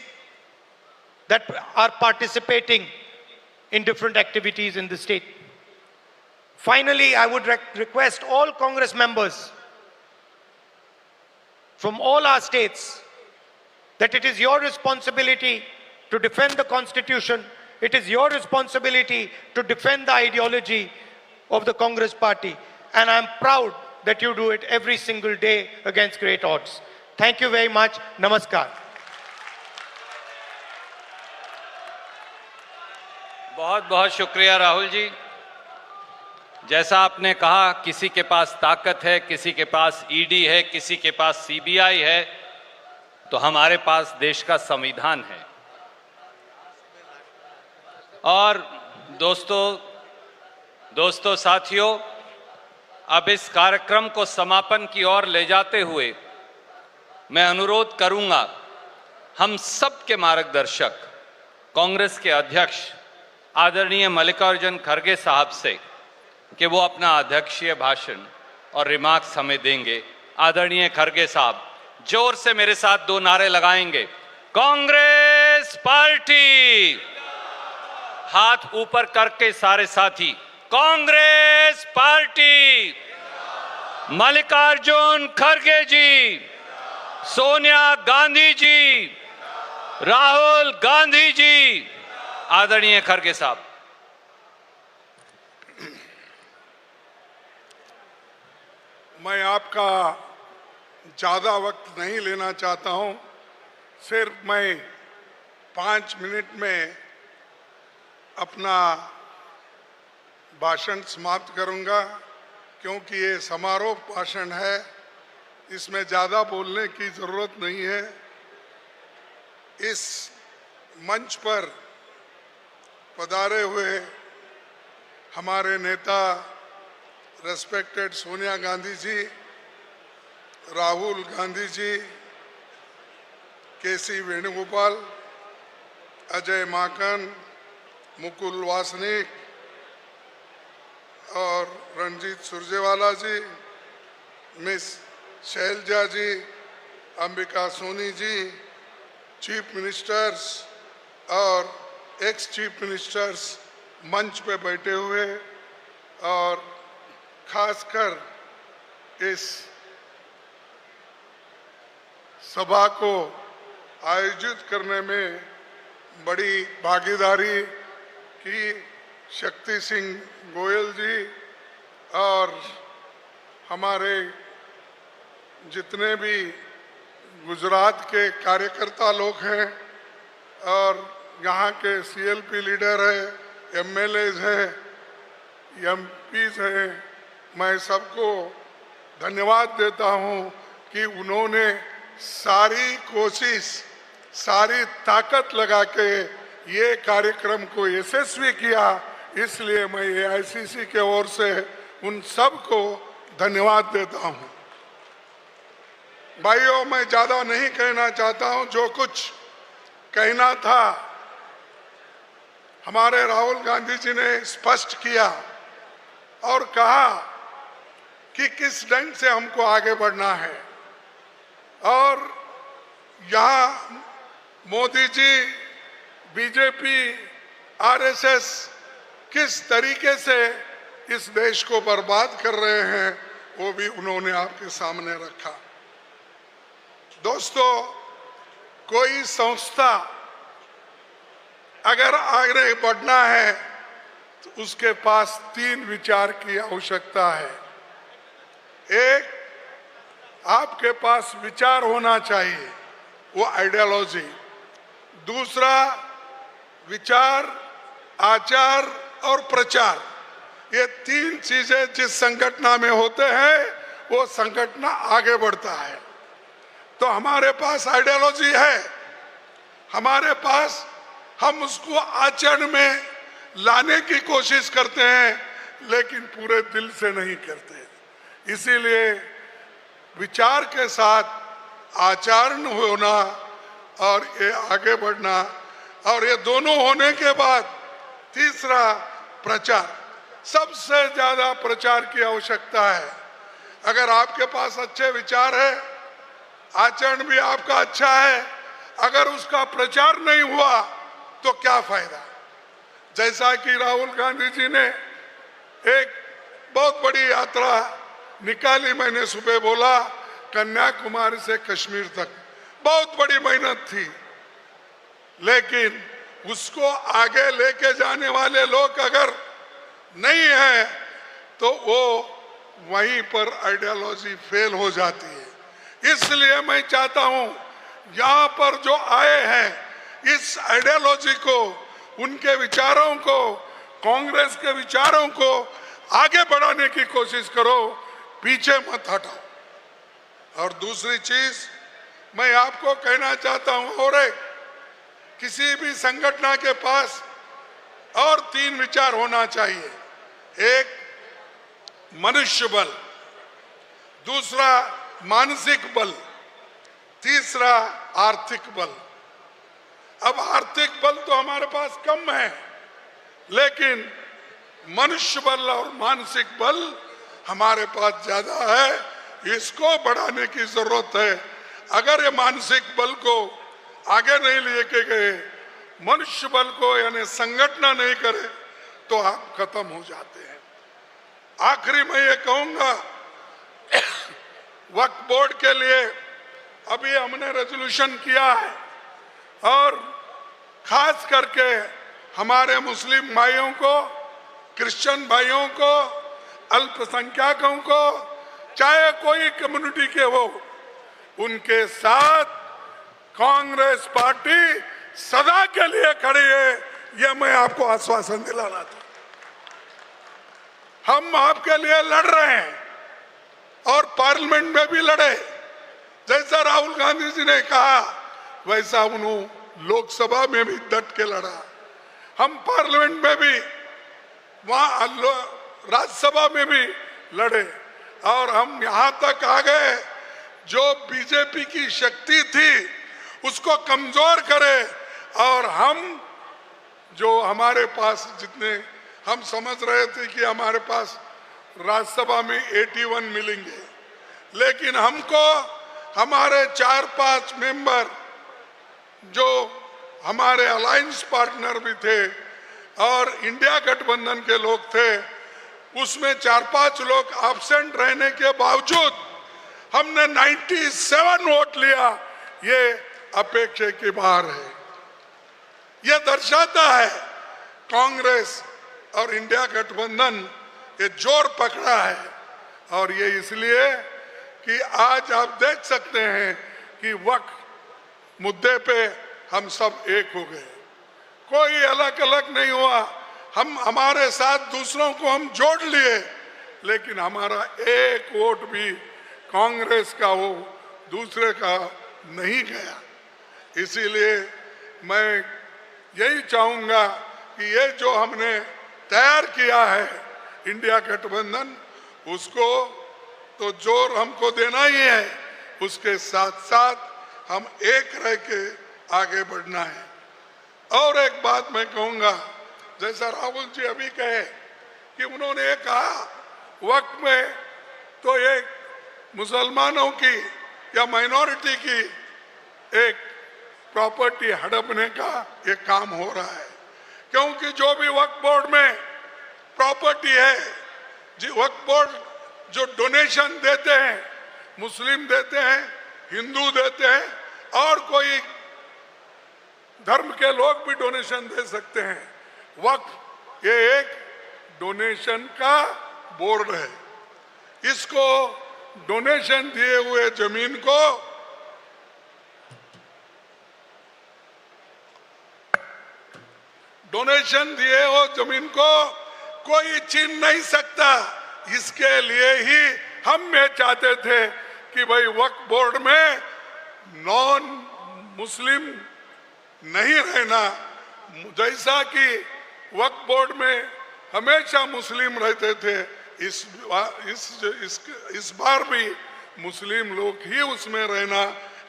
that are participating in different activities in the state. Finally, I would request all Congress members from all our states that it is your responsibility to defend the Constitution. It is your responsibility to defend the ideology of the Congress party. And I'm proud that you do it every single day against great odds. Thank you very much. Namaskar. बहुत बहुत शुक्रिया राहुल जी। जैसा आपने कहा, किसी के पास ताकत है, किसी के पास ईडी है, किसी के पास सीबीआई है, तो हमारे पास देश का संविधान है। और दोस्तों साथियों, अब इस कार्यक्रम को समापन की ओर ले जाते हुए मैं अनुरोध करूंगा हम सब के मार्गदर्शक कांग्रेस के अध्यक्ष आदरणीय मल्लिकार्जुन खड़गे साहब से कि वो अपना अध्यक्षीय भाषण और रिमार्क्स हमें देंगे। आदरणीय खड़गे साहब जोर से मेरे साथ 2 नारे लगाएंगे। कांग्रेस पार्टी, हाथ ऊपर करके सारे साथी, कांग्रेस पार्टी, मल्लिकार्जुन खड़गे जी, सोनिया गांधी जी, राहुल गांधी जी। आदरणीय खड़गे साहब। मैं आपका ज़्यादा वक्त नहीं लेना चाहता हूं, सिर्फ मैं 5 मिनट में अपना भाषण समाप्त करूंगा, क्योंकि ये समारोह भाषण है, इसमें ज़्यादा बोलने की ज़रूरत नहीं है। इस मंच पर पधारे हुए हमारे नेता रेस्पेक्टेड सोनिया गांधी जी, राहुल गांधी जी, केसी वेणुगोपाल, अजय माकन, मुकुल वासनिक और रणजीत सुरजेवाला जी, मिस शैलजा जी, अंबिका सोनी जी, चीफ मिनिस्टर्स और एक्स चीफ मिनिस्टर्स मंच पे बैठे हुए, और खासकर इस सभा को आयोजित करने में बड़ी भागीदारी की शक्ति सिंह गोयल जी और हमारे जितने भी गुजरात के कार्यकर्ता लोग हैं और यहाँ के सीएलपी लीडर है, एमएलएज हैं, एमपीज हैं, मैं सबको धन्यवाद देता हूँ कि उन्होंने सारी कोशिश, सारी ताकत लगा के ये कार्यक्रम को यशस्वी किया। इसलिए मैं एआईसीसी के ओर से उन सबको धन्यवाद देता हूँ। भाइयों, मैं ज़्यादा नहीं कहना चाहता हूँ, जो कुछ कहना था हमारे राहुल गांधी जी ने स्पष्ट किया और कहा कि किस ढंग से हमको आगे बढ़ना है। और यहाँ मोदी जी, बीजेपी, आरएसएस किस तरीके से इस देश को बर्बाद कर रहे हैं, वो भी उन्होंने आपके सामने रखा। दोस्तों, कोई संस्था अगर आगे बढ़ना है तो उसके पास 3 विचार की आवश्यकता है। एक, आपके पास विचार होना चाहिए, वो आइडियोलॉजी। दूसरा, विचार, आचार और प्रचार। ये 3 चीजें जिस संगठन में होते हैं वो संगठन आगे बढ़ता है। तो हमारे पास आइडियोलॉजी है, हमारे पास हम उसको आचरण में लाने की कोशिश करते हैं, लेकिन पूरे दिल से नहीं करते। इसीलिए विचार के साथ आचरण होना और ये आगे बढ़ना, और ये दोनों होने के बाद तीसरा प्रचार, सबसे ज्यादा प्रचार की आवश्यकता है। अगर आपके पास अच्छे विचार है, आचरण भी आपका अच्छा है, अगर उसका प्रचार नहीं हुआ तो क्या फायदा। जैसा कि राहुल गांधी जी ने एक बहुत बड़ी यात्रा निकाली, मैंने सुबह बोला, कन्याकुमारी से कश्मीर तक, बहुत बड़ी मेहनत थी, लेकिन उसको आगे लेके जाने वाले लोग अगर नहीं है तो वो वहीं पर आइडियोलॉजी फेल हो जाती है। इसलिए मैं चाहता हूं यहां पर जो आए हैं इस आइडियोलॉजी को, उनके विचारों को, कांग्रेस के विचारों को आगे बढ़ाने की कोशिश करो, पीछे मत हटाओ। और दूसरी चीज मैं आपको कहना चाहता हूं, और एक, किसी भी संगठन के पास और 3 विचार होना चाहिए। एक मनुष्य बल, दूसरा मानसिक बल, तीसरा आर्थिक बल। अब आर्थिक बल तो हमारे पास कम है, लेकिन मनुष्य बल और मानसिक बल हमारे पास ज्यादा है। इसको बढ़ाने की जरूरत है। अगर ये मानसिक बल को आगे नहीं लेके गए, मनुष्य बल को यानी संगठन नहीं करे, तो आप खत्म हो जाते हैं। आखिरी मैं ये कहूंगा, वक्फ बोर्ड के लिए अभी हमने रेजोल्यूशन किया है, और खास करके हमारे मुस्लिम भाइयों को, क्रिश्चियन भाइयों को, अल्पसंख्यकों को, चाहे कोई कम्युनिटी के हो, उनके साथ कांग्रेस पार्टी सदा के लिए खड़ी है। यह मैं आपको आश्वासन दिलाना था। हम आपके लिए लड़ रहे हैं और पार्लियामेंट में भी लड़े। जैसा राहुल गांधी जी ने कहा, वैसा उन्होंने लोकसभा में भी डट के लड़ा। हम पार्लियामेंट में भी, वहां राज्यसभा में भी लड़े, और हम यहां तक आ गए जो बीजेपी की शक्ति थी उसको कमजोर करे, और हम जो हमारे पास जितने हम समझ रहे थे कि हमारे पास राज्यसभा में 81 मिलेंगे, लेकिन हमको हमारे 4-5 मेंबर जो हमारे अलायंस पार्टनर भी थे और इंडिया गठबंधन के लोग थे, उसमें 4-5 लोग एब्सेंट रहने के बावजूद हमने 97 वोट लिया। ये अपेक्षा के बाहर है। यह दर्शाता है कांग्रेस और इंडिया गठबंधन ये जोर पकड़ा है, और ये इसलिए कि आज आप देख सकते हैं कि वक्फ मुद्दे पे हम सब एक हो गए, कोई अलग अलग नहीं हुआ। हम हमारे साथ दूसरों को हम जोड़ लिए, लेकिन हमारा एक वोट भी कांग्रेस का हो दूसरे का नहीं गया। इसीलिए मैं यही चाहूंगा कि ये जो हमने तैयार किया है इंडिया गठबंधन, उसको तो जोर हमको देना ही है, उसके साथ साथ हम एक रह के आगे बढ़ना है। और एक बात मैं कहूंगा, जैसा राहुल जी अभी कहे कि उन्होंने कहा वक्त में तो एक मुसलमानों की या माइनॉरिटी की एक प्रॉपर्टी हड़पने का ये काम हो रहा है, क्योंकि जो भी वक्फ बोर्ड में प्रॉपर्टी है, जो वक्फ बोर्ड जो डोनेशन देते हैं, मुस्लिम देते हैं, हिंदू देते हैं, और कोई धर्म के लोग भी डोनेशन दे सकते हैं। वक्फ ये एक डोनेशन का बोर्ड है। इसको डोनेशन दिए हुए जमीन को डोनेशन दिए हो जमीन को कोई छीन नहीं सकता। इसके लिए ही हम ये चाहते थे कि भाई वक्फ बोर्ड में नॉन मुस्लिम नहीं रहना, जैसा कि वक्फ बोर्ड में हमेशा मुस्लिम रहते थे, इस बार भी मुस्लिम लोग ही उसमें रहना,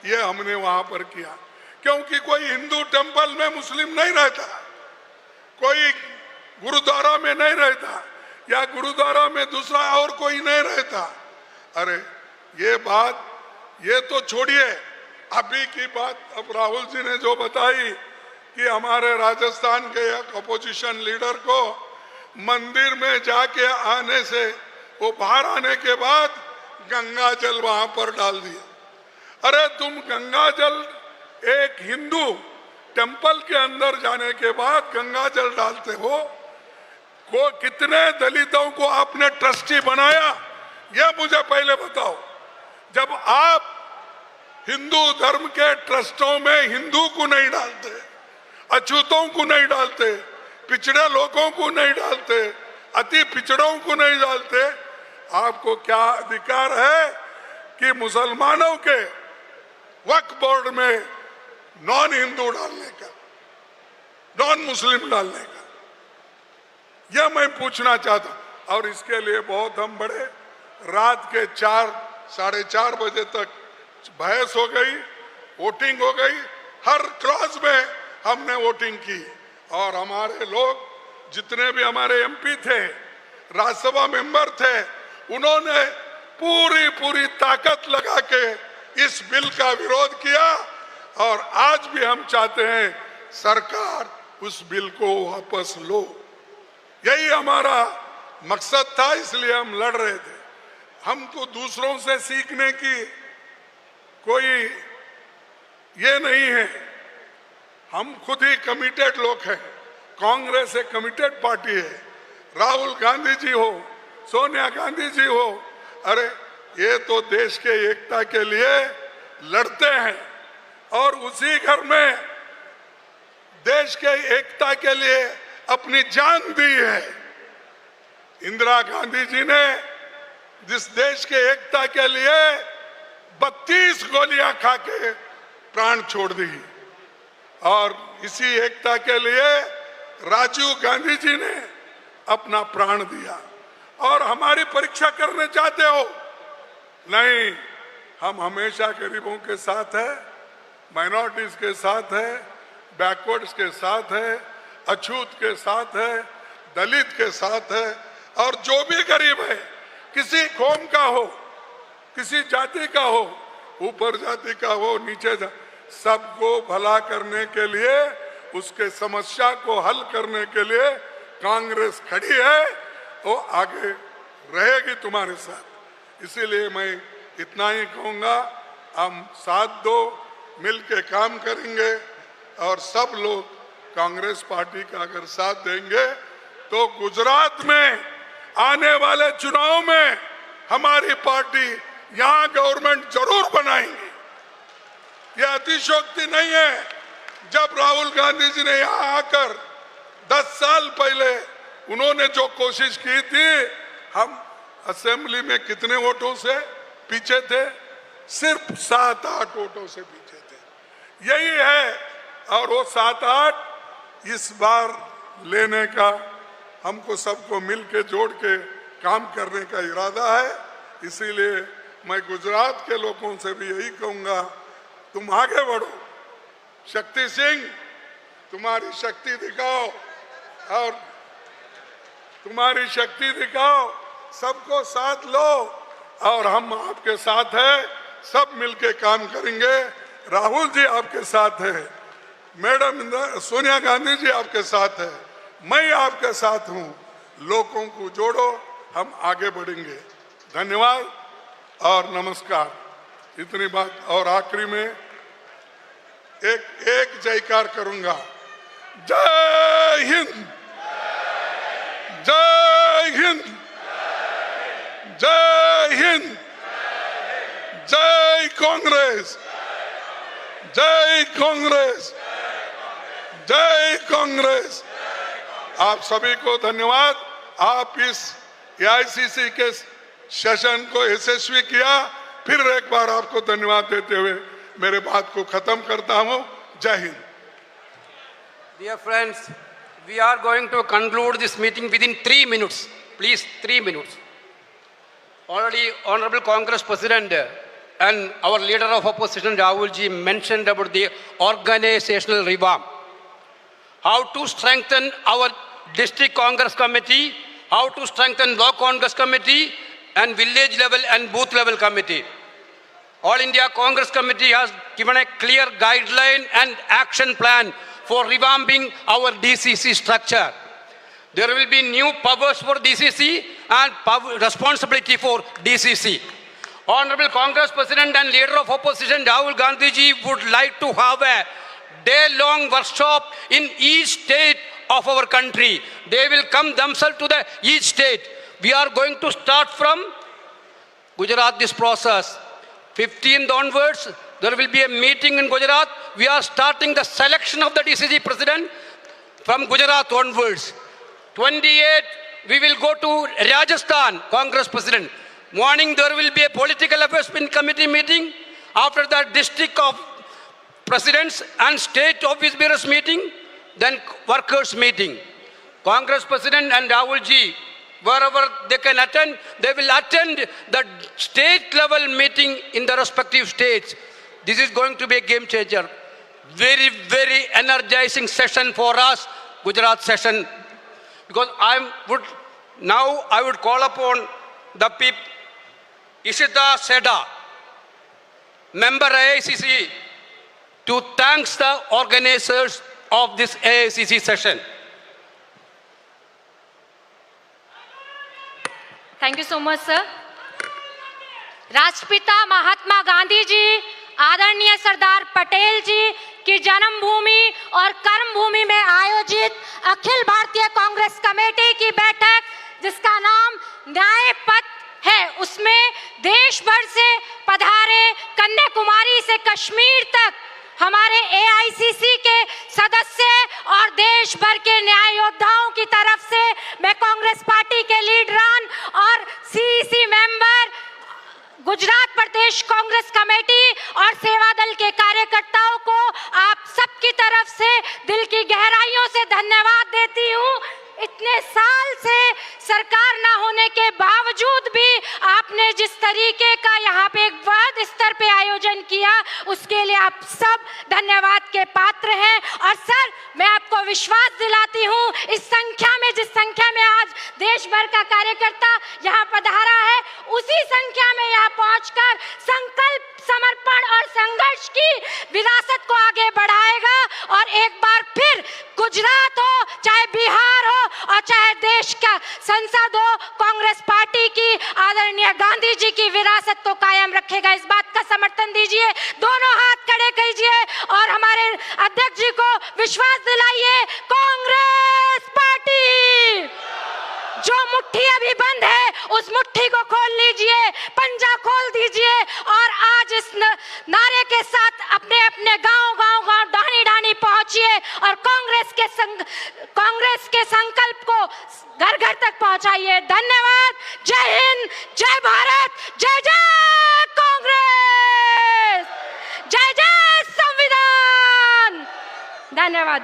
ये हमने वहां पर किया। क्योंकि कोई हिंदू टेंपल में मुस्लिम नहीं रहता, कोई गुरुद्वारा में नहीं रहता, या गुरुद्वारा में दूसरा और कोई नहीं रहता। अरे ये बात, ये तो छोड़िए, अभी की बात अब राहुल जी ने जो बताई कि हमारे राजस्थान के एक अपोजिशन लीडर को मंदिर में जाके आने से, वो बाहर आने के बाद गंगा जल वहां पर डाल दिया। अरे तुम गंगा जल एक हिंदू टेंपल के अंदर जाने के बाद गंगा जल डालते हो, को कितने दलितों को आपने ट्रस्टी बनाया, यह मुझे पहले बताओ। जब आप हिंदू धर्म के ट्रस्टों में हिंदू को नहीं डालते, अछूतों को नहीं डालते, पिछड़े लोगों को नहीं डालते, अति पिछड़ों को नहीं डालते, आपको क्या अधिकार है कि मुसलमानों के वक्फ बोर्ड में नॉन हिंदू डालने का, नॉन मुस्लिम डालने का? यह मैं पूछना चाहता हूं। और इसके लिए बहुत हम बड़े, रात के 4, 4:30 बजे तक बहस हो गई, वोटिंग हो गई, हर क्लॉज में हमने वोटिंग की। और हमारे लोग जितने भी हमारे एमपी थे, राज्यसभा मेंबर थे, उन्होंने पूरी ताकत लगा के इस बिल का विरोध किया। और आज भी हम चाहते हैं सरकार उस बिल को वापस लो। यही हमारा मकसद था, इसलिए हम लड़ रहे थे। हमको दूसरों से सीखने की कोई ये नहीं है, हम खुद ही कमिटेड लोग हैं। कांग्रेस एक कमिटेड पार्टी है, राहुल गांधी जी हो, सोनिया गांधी जी हो, अरे ये तो देश के एकता के लिए लड़ते हैं। और उसी घर में देश के एकता के लिए अपनी जान दी है। इंदिरा गांधी जी ने जिस देश के एकता के लिए 32 गोलियां खा के प्राण छोड़ दी, और इसी एकता के लिए राजीव गांधी जी ने अपना प्राण दिया। और हमारी परीक्षा करने चाहते हो? नहीं, हम हमेशा गरीबों के साथ है, माइनॉरिटीज के साथ है, बैकवर्ड्स के साथ है, अछूत के साथ है, दलित के साथ है। और जो भी गरीब है, किसी कौम का हो, किसी जाति का हो, ऊपर जाति का हो, नीचे सबको भला करने के लिए, उसके समस्या को हल करने के लिए कांग्रेस खड़ी है, वो आगे रहेगी तुम्हारे साथ। इसीलिए मैं इतना ही कहूंगा, हम साथ दो, मिल के काम करेंगे। और सब लोग कांग्रेस पार्टी का अगर साथ देंगे तो गुजरात में आने वाले चुनाव में हमारी पार्टी यहां गवर्नमेंट जरूर बनाएंगी। यह अतिशयोक्ति नहीं है। जब राहुल गांधी जी ने यहां आकर 10 साल पहले उन्होंने जो कोशिश की थी, हम असेंबली में कितने वोटों से पीछे थे? सिर्फ 7-8 वोटों से पीछे थे। यही है, और वो 7-8 इस बार लेने का हमको सबको मिल के जोड़ के काम करने का इरादा है। इसीलिए मैं गुजरात के लोगों से भी यही कहूंगा, तुम आगे बढ़ो। शक्ति सिंह, तुम्हारी शक्ति दिखाओ, और तुम्हारी शक्ति दिखाओ, सबको साथ लो, और हम आपके साथ हैं, सब मिलके काम करेंगे। राहुल जी आपके साथ है, मैडम सोनिया गांधी जी आपके साथ है, मैं आपके साथ हूं। लोगों को जोड़ो, हम आगे बढ़ेंगे। धन्यवाद और नमस्कार। इतनी बात। और आखिरी में एक जयकार करूंगा। जय हिंद, जय हिंद, जय हिंद, जय कांग्रेस, जय कांग्रेस, जय कांग्रेस। आप सभी को धन्यवाद। आप इस एआईसीसी के सेशन को यशस्वी किया। फिर एक बार आपको धन्यवाद देते हुए मेरे बात को खत्म करता हूं। जय Hind. Dear friends, we are going to conclude this meeting within 3 minutes. Please, 3 minutes. Already, Honorable Congress President and our leader of opposition, Rahul ji, mentioned about the organizational revamp. How to strengthen our district Congress committee, how to strengthen block Congress committee, and village level and booth level committee. All India Congress Committee has given a clear guideline and action plan for revamping our DCC structure. There will be new powers for DCC and responsibility for DCC. Honorable Congress President and Leader of Opposition Rahul Gandhi ji would like to have a day-long workshop in each state of our country. They will come themselves to each state. We are going to start from Gujarat this process. 15th onwards, there will be a meeting in Gujarat. We are starting the selection of the DCC president from Gujarat onwards. 28th, we will go to Rajasthan, Congress president. Morning, there will be a political affairs committee meeting. After that, district of presidents and state office bearers meeting, then workers meeting. Congress president and Rahul ji, wherever they can attend, they will attend the state level meeting in the respective states. This is going to be a game changer. Very, very energizing session for us, Gujarat session. Because I would call upon the people, Ishita Seda, member AICC, to thank the organizers of this AICC session. Thank you so much sir. राष्ट्रपिता महात्मा गांधी जी, आदरणीय सरदार पटेल जी की जन्मभूमि और कर्मभूमि में आयोजित Akhil Bharatiya Congress committee की बैठक, जिसका नाम न्याय पथ है, उसमें देश भर से पधारे कन्याकुमारी से कश्मीर तक हमारे एआईसीसी के सदस्य और देश भर के न्याय योद्धाओं की तरफ से मैं कांग्रेस पार्टी के लीडरान और सीईसी मेंबर, गुजरात प्रदेश कांग्रेस कमेटी और सेवा दल के कार्यकर्ताओं को आप सबकी तरफ से दिल की गहराइयों से धन्यवाद देती हूँ। इतने साल से सरकार ना होने के बावजूद भी आपने जिस तरीके का यहाँ पे एक वृहद स्तर पे आयोजन किया, उसके लिए आप सब धन्यवाद के पात्र हैं। और सर, मैं आपको विश्वास दिलाती हूँ, इस संख्या में, जिस संख्या में आज देश भर का कार्यकर्ता यहाँ पधारा है, उसी संख्या में यहाँ पहुंचकर संकल्प, समर्पण और संघर्ष की विरासत को आगे बढ़ाएगा। और एक बार फिर गुजरात हो, चाहे बिहार हो और चाहे देश का संसद हो, कांग्रेस पार्टी की आदरणीय गांधी जी की विरासत को कायम रखेगा। इस बात का समर्थन दीजिए, दोनों हाथ खड़े कीजिए और हमारे अध्यक्ष जी को विश्वास दिलाइए। कांग्रेस पार्टी, जो मुट्ठी अभी बंद है उस मुट्ठी को खोल लीजिए, पंजा खोल दीजिए और आज इस नारे के साथ अपने अपने गांव ढाणी ढाणी पहुंचिए और कांग्रेस के संकल्प को घर घर तक पहुंचाइए। धन्यवाद। जय हिंद, जय भारत, जय जय कांग्रेस, जय जय संविधान। धन्यवाद।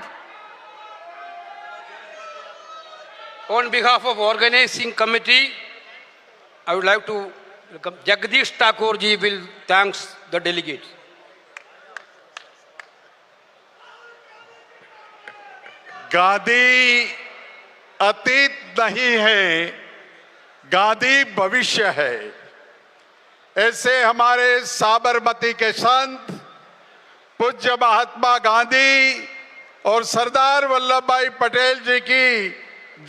On behalf of organizing committee, I would like to welcome Jagdish Thakur ji will thanks the delegates. Gandhi अतीत नहीं है, गांधी भविष्य है। ऐसे हमारे साबरमती के संत पूज्य महात्मा गांधी और सरदार वल्लभ भाई पटेल जी की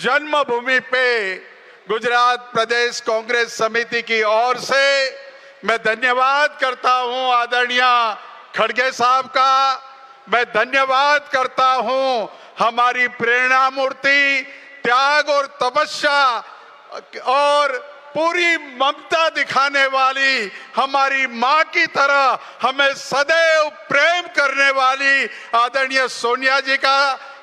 जन्मभूमि पे गुजरात प्रदेश कांग्रेस समिति की ओर से मैं धन्यवाद करता हूं आदरणीय खड़गे साहब का। मैं धन्यवाद करता हूं हमारी प्रेरणा मूर्ति, त्याग और तपस्या और पूरी ममता दिखाने वाली, हमारी मां की तरह हमें सदैव प्रेम करने वाली आदरणीय सोनिया जी का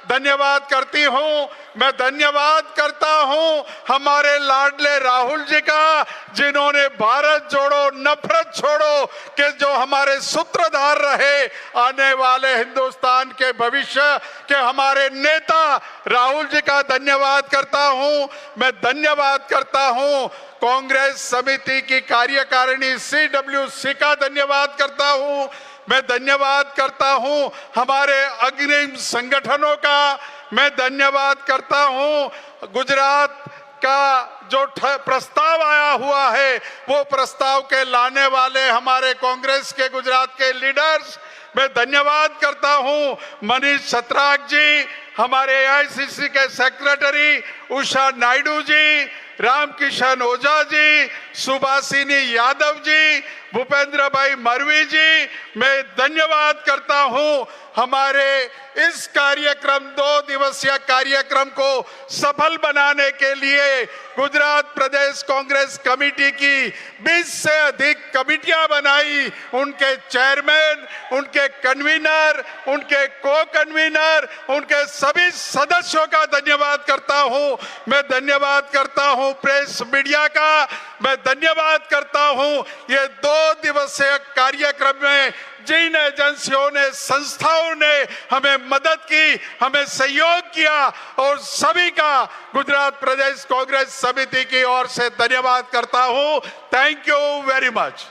धन्यवाद करती हूं। मैं धन्यवाद करता हूं हमारे लाडले राहुल जी का, जिन्होंने भारत जोड़ो नफरत छोड़ो के जो हमारे सूत्रधार रहे आने वाले हिंदुस्तान के भविष्य के हमारे नेता राहुल जी का धन्यवाद करता हूं। मैं धन्यवाद करता हूं कांग्रेस समिति की कार्यकारिणी CWC का धन्यवाद करता हूं। मैं धन्यवाद करता हूं हमारे अग्रिम संगठनों का। मैं धन्यवाद करता हूं गुजरात का जो प्रस्ताव आया हुआ है वो प्रस्ताव के लाने वाले हमारे कांग्रेस के गुजरात के लीडर्स। मैं धन्यवाद करता हूं मनीष छत्राक जी, हमारे AICC के सेक्रेटरी उषा नायडू जी, रामकिशन ओझा जी, सुभाषिनी यादव जी, भूपेंद्र भाई मरवी जी। मैं धन्यवाद करता हूं हमारे इस कार्यक्रम 2 दिवसीय कार्यक्रम को सफल बनाने के लिए गुजरात प्रदेश कांग्रेस कमेटी की 20 से अधिक कमेटियां बनाई, उनके चेयरमैन, उनके कन्वीनर, उनके को कन्वीनर, उनके सभी सदस्यों का धन्यवाद करता हूं। मैं धन्यवाद करता हूं प्रेस मीडिया का। मैं धन्यवाद करता हूं ये 2 दिवसीय कार्यक्रम में जिन एजेंसियों ने, संस्थाओं ने हमें मदद की, हमें सहयोग किया, और सभी का गुजरात प्रदेश कांग्रेस समिति की ओर से धन्यवाद करता हूं। Thank you very much.